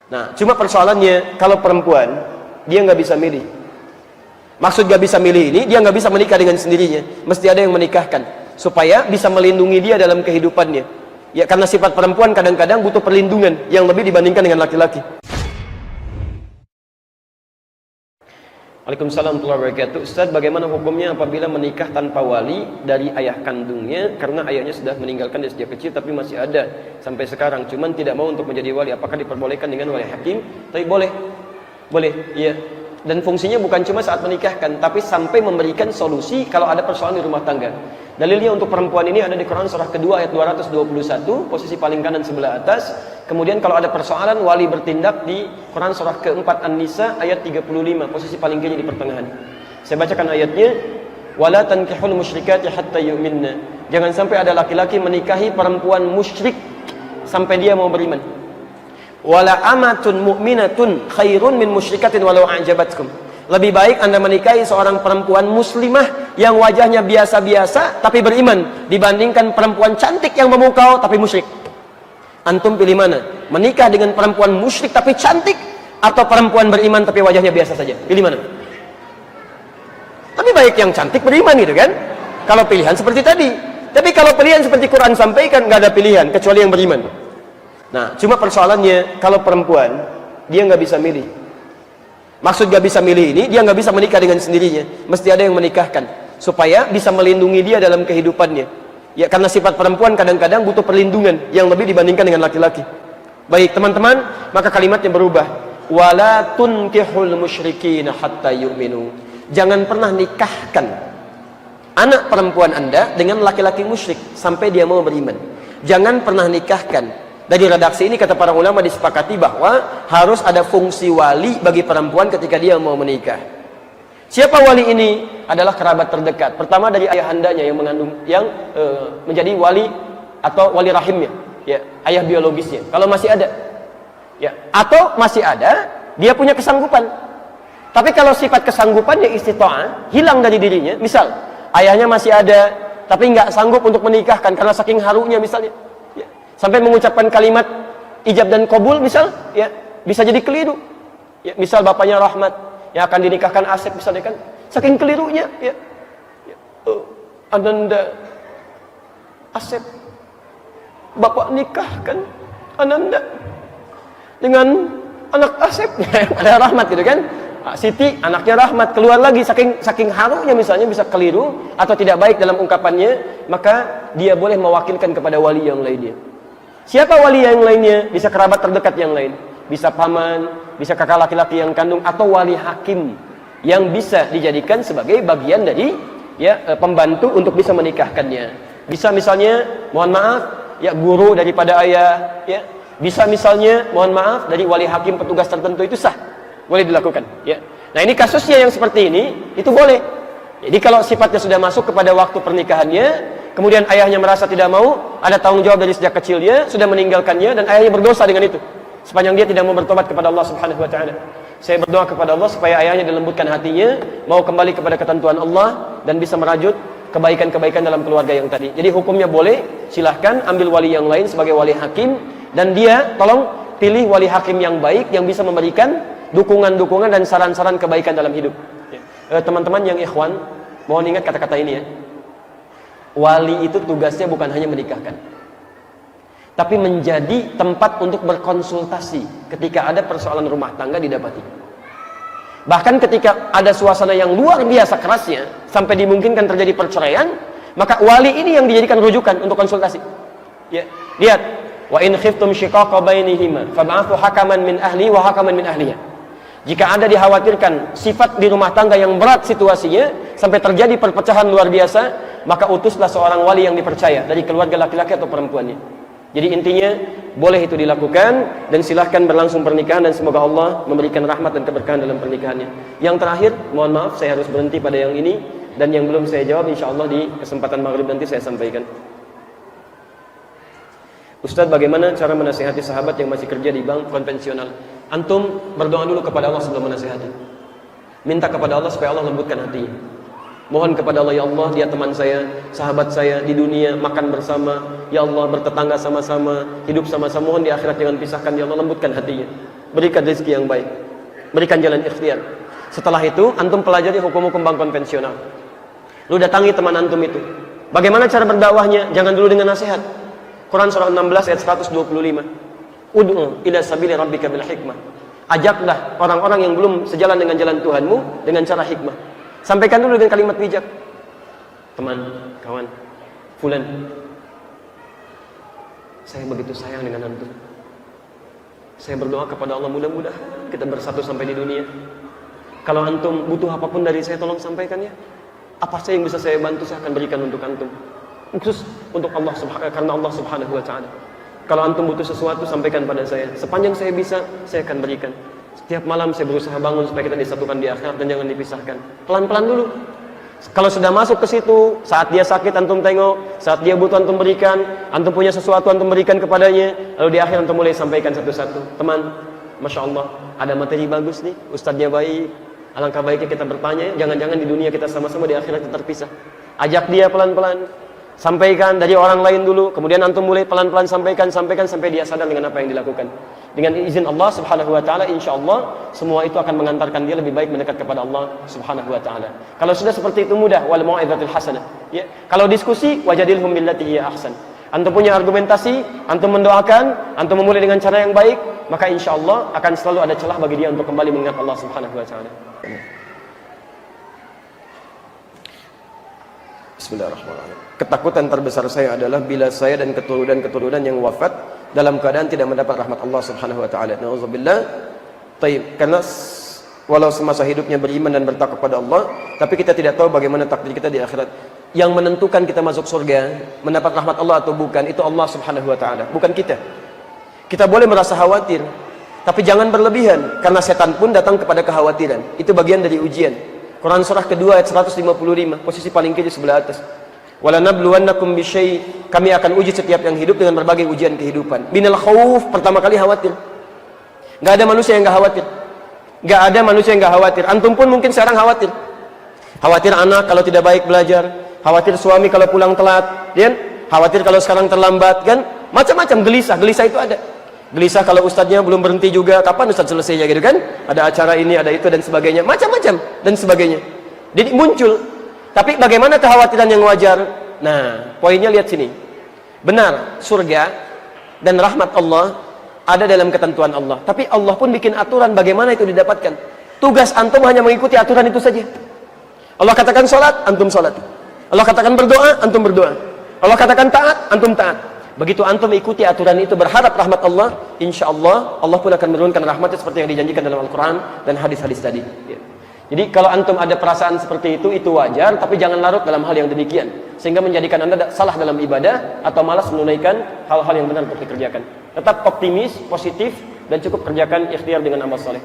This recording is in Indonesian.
Nah, cuma persoalannya kalau perempuan dia nggak bisa milih. Maksud nggak bisa milih ini, dia nggak bisa menikah dengan sendirinya. Mesti ada yang menikahkan supaya bisa melindungi dia dalam kehidupannya. Ya, karena sifat perempuan kadang-kadang butuh perlindungan yang lebih dibandingkan dengan laki-laki. Waalaikumsalam warahmatullahi wabarakatuh. Ustaz, bagaimana hukumnya apabila menikah tanpa wali dari ayah kandungnya karena ayahnya sudah meninggalkan dia sejak kecil tapi masih ada sampai sekarang, cuman tidak mau untuk menjadi wali? Apakah diperbolehkan dengan wali hakim? Tapi boleh, iya. Dan fungsinya bukan cuma saat menikahkan, tapi sampai memberikan solusi kalau ada persoalan di rumah tangga. Dalilnya untuk perempuan ini ada di Quran surah kedua ayat 221, posisi paling kanan sebelah atas. Kemudian kalau ada persoalan, wali bertindak di Quran surah keempat An-Nisa ayat 35, posisi paling kiri di pertengahan. Saya bacakan ayatnya. Wala tankihul musyrikati hatta yu'minna. Jangan sampai ada laki-laki menikahi perempuan musyrik sampai dia mau beriman. Wala amatun mu'minatun khairun min musyrikatin walau a'jabatkum. Lebih baik Anda menikahi seorang perempuan muslimah yang wajahnya biasa-biasa tapi beriman dibandingkan perempuan cantik yang memukau tapi musyrik. Antum pilih mana? Menikah dengan perempuan musyrik tapi cantik atau perempuan beriman tapi wajahnya biasa saja? Pilih mana? Lebih baik yang cantik beriman gitu kan? Kalau pilihan seperti tadi. Tapi kalau pilihan seperti Quran sampaikan, nggak ada pilihan kecuali yang beriman. Nah, cuma persoalannya kalau perempuan dia nggak bisa milih. Maksud nggak bisa milih ini, dia nggak bisa menikah dengan sendirinya. Mesti ada yang menikahkan supaya bisa melindungi dia dalam kehidupannya. Ya, karena sifat perempuan kadang-kadang butuh perlindungan yang lebih dibandingkan dengan laki-laki. Baik teman-teman, maka kalimatnya berubah. Wala tunkihul musyrikina hatta yu'minu. Jangan pernah nikahkan anak perempuan Anda dengan laki-laki musyrik sampai dia mau beriman. Jangan pernah nikahkan. Dari redaksi ini kata para ulama disepakati bahwa harus ada fungsi wali bagi perempuan ketika dia mau menikah. Siapa wali ini? Adalah kerabat terdekat. Pertama dari ayahandanya yang mengandung, yang menjadi wali atau wali rahimnya, ya, ayah biologisnya. Kalau masih ada, ya, atau masih ada, dia punya kesanggupan. Tapi kalau sifat kesanggupannya istita'ah hilang dari dirinya, misal ayahnya masih ada, tapi nggak sanggup untuk menikahkan karena saking harunya misalnya. Sampai mengucapkan kalimat ijab dan qabul misal, ya, bisa jadi keliru. Ya, misal bapaknya Rahmat yang akan dinikahkan Asep misalnya kan, saking kelirunya, ya. Ananda Asep, bapak nikahkan Ananda dengan anak Asep, ada Rahmat gitu kan. Siti anaknya Rahmat, keluar lagi saking harunya misalnya bisa keliru atau tidak baik dalam ungkapannya, maka dia boleh mewakilkan kepada wali yang lainnya. Siapa wali yang lainnya? Bisa kerabat terdekat yang lain, bisa paman, bisa kakak laki-laki yang kandung, atau wali hakim yang bisa dijadikan sebagai bagian dari, ya, pembantu untuk bisa menikahkannya. Bisa misalnya, mohon maaf, ya, guru daripada ayah, ya. Bisa misalnya, mohon maaf, dari wali hakim petugas tertentu, itu sah, boleh dilakukan, ya. Nah, ini kasusnya yang seperti ini, itu boleh. Jadi kalau sifatnya sudah masuk kepada waktu pernikahannya, kemudian ayahnya merasa tidak mau, ada tanggung jawab dari sejak kecilnya, sudah meninggalkannya, dan ayahnya berdosa dengan itu, sepanjang dia tidak mau bertobat kepada Allah Subhanahu wa Ta'ala. Saya berdoa kepada Allah supaya ayahnya dilembutkan hatinya, mau kembali kepada ketentuan Allah, dan bisa merajut kebaikan-kebaikan dalam keluarga yang tadi. Jadi hukumnya boleh, silahkan ambil wali yang lain sebagai wali hakim, dan dia tolong pilih wali hakim yang baik, yang bisa memberikan dukungan-dukungan dan saran-saran kebaikan dalam hidup. Teman-teman yang ikhwan, mohon ingat kata-kata ini, ya. Wali itu tugasnya bukan hanya menikahkan, tapi menjadi tempat untuk berkonsultasi ketika ada persoalan rumah tangga didapati. Bahkan ketika ada suasana yang luar biasa kerasnya sampai dimungkinkan terjadi perceraian, maka wali ini yang dijadikan rujukan untuk konsultasi. Ya, lihat, wa in khiftum shiqaqa bainihima fab'athu hakaman min ahli wa hakaman min ahliha. Jika Anda dikhawatirkan sifat di rumah tangga yang berat situasinya sampai terjadi perpecahan luar biasa, maka utuslah seorang wali yang dipercaya dari keluarga laki-laki atau perempuannya. Jadi intinya boleh itu dilakukan, dan silahkan berlangsung pernikahan, dan semoga Allah memberikan rahmat dan keberkahan dalam pernikahannya. Yang terakhir, mohon maaf saya harus berhenti pada yang ini, dan yang belum saya jawab insyaallah di kesempatan maghrib nanti saya sampaikan. Ustaz, bagaimana cara menasihati sahabat yang masih kerja di bank konvensional? Antum berdoa dulu kepada Allah sebelum menasihati. Minta kepada Allah supaya Allah lembutkan hatinya. Mohon kepada Allah, ya Allah, dia teman saya, sahabat saya di dunia, makan bersama, ya Allah, bertetangga sama-sama, hidup sama-sama, mohon di akhirat jangan pisahkan, ya Allah, lembutkan hatinya. berikan rezeki yang baik, berikan jalan ikhtiar. Setelah itu antum pelajari hukum-hukum bank konvensional. Lu datangi teman antum itu. Bagaimana cara berdakwahnya? Jangan dulu dengan nasihat. Quran surah 16 ayat 125. Ud'u ila sabili rabbika bil hikmah. Ajaklah orang-orang yang belum sejalan dengan jalan Tuhanmu dengan cara hikmah. Sampaikan dulu dengan kalimat bijak. Teman, kawan, fulan, saya begitu sayang dengan antum. Saya berdoa kepada Allah, mudah-mudahan kita bersatu sampai di dunia. Kalau antum butuh apapun dari saya, tolong sampaikan ya. Apa saja yang bisa saya bantu, saya akan berikan untuk antum. Khusus untuk Allah karena Allah Subhanahu wa taala. Kalau antum butuh sesuatu, sampaikan pada saya. Sepanjang saya bisa, saya akan berikan. Setiap malam saya berusaha bangun supaya kita disatukan di akhirat dan jangan dipisahkan. Pelan-pelan dulu. Kalau sudah masuk ke situ, saat dia sakit antum tengok, saat dia butuh antum berikan, antum punya sesuatu antum berikan kepadanya, lalu di akhir antum mulai sampaikan satu-satu. Teman, Masya Allah, ada materi bagus nih, ustadznya baik. Alangkah baiknya kita bertanya, jangan-jangan di dunia kita sama-sama, di akhirat kita terpisah. Ajak dia pelan-pelan, sampaikan dari orang lain dulu, kemudian antum mulai pelan-pelan sampaikan sampai dia sadar dengan apa yang dilakukan. Dengan izin Allah Subhanahu wa taala, insyaallah semua itu akan mengantarkan dia lebih baik mendekat kepada Allah Subhanahu wa taala. Kalau sudah seperti itu mudah, wal mau'izatul hasanah. Ya, kalau diskusi wajadilhum billati hiya ahsan. Antum punya argumentasi, antum mendoakan, antum memulai dengan cara yang baik, maka insyaallah akan selalu ada celah bagi dia untuk kembali mengingat Allah Subhanahu wa taala. Bismillahirrahmanirrahim. Ketakutan terbesar saya adalah bila saya dan keturunan yang wafat dalam keadaan tidak mendapat rahmat Allah Subhanahu wa taala. Nauzubillah. Taib. Karena walau semasa hidupnya beriman dan bertakwa kepada Allah, tapi kita tidak tahu bagaimana takdir kita di akhirat. Yang menentukan kita masuk surga, mendapat rahmat Allah atau bukan, itu Allah Subhanahu wa taala, bukan kita. Kita boleh merasa khawatir, tapi jangan berlebihan, karena setan pun datang kepada kekhawatiran. Itu bagian dari ujian. Quran surah kedua ayat 155, posisi paling kiri sebelah atas. Walanabluwannakum bisyai', kami akan uji setiap yang hidup dengan berbagai ujian kehidupan. Minal khauf, pertama kali khawatir. Enggak ada manusia yang enggak khawatir. Enggak ada manusia yang enggak khawatir. Antum pun mungkin sekarang khawatir. Khawatir anak kalau tidak baik belajar, khawatir suami kalau pulang telat, kan? Khawatir kalau sekarang terlambat, kan? Macam-macam gelisah itu ada. Gelisah kalau ustadznya belum berhenti juga, kapan ustadz selesainya gitu kan? Ada acara ini, ada itu dan sebagainya, macam-macam dan sebagainya. Jadi muncul. Tapi bagaimana kekhawatiran yang wajar? Nah, poinnya lihat sini. Benar, surga dan rahmat Allah ada dalam ketentuan Allah. Tapi Allah pun bikin aturan bagaimana itu didapatkan. Tugas antum hanya mengikuti aturan itu saja. Allah katakan sholat, antum sholat. Allah katakan berdoa, antum berdoa. Allah katakan taat, antum taat. Begitu antum ikuti aturan itu, berharap rahmat Allah, insya Allah Allah pun akan menurunkan rahmatnya seperti yang dijanjikan dalam Al-Quran dan hadis-hadis tadi. Jadi kalau antum ada perasaan seperti itu wajar, tapi jangan larut dalam hal yang demikian sehingga menjadikan anda salah dalam ibadah atau malas menunaikan hal-hal yang benar untuk dikerjakan. Tetap optimis, positif, dan cukup kerjakan ikhtiar dengan amal saleh.